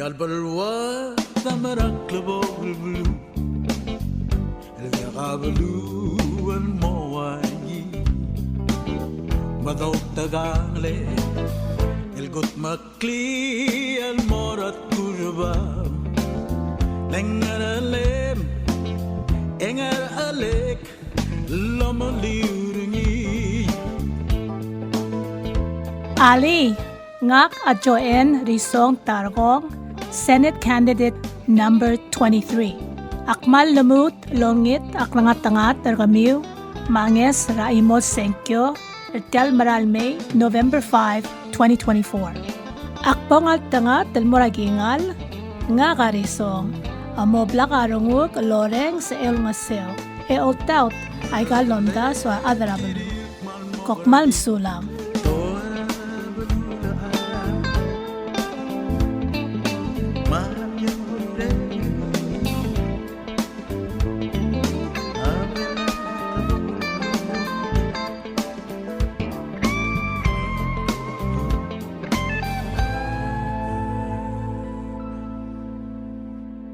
Yalbalwa Tamaraklavoglu Elgagalu and Moayi Madaw Tagangle Elgot Makli El Morat Kurba Lengar Alem Engar Alek Lomaliuringi Ali Ngak at JOANN Risong Tarkong, Senate Candidate Number 23. Akmal lamut longit aklangat-tangat terkamiu, manges raimot senkyo, ertel maralmay, November 5, 2024. Akpong al-tangat telmoragingal, nga karisong, amobla karunguk loreng sa elngasew, oltaut ay kalonda sa adarabalo. Kokmal sulam.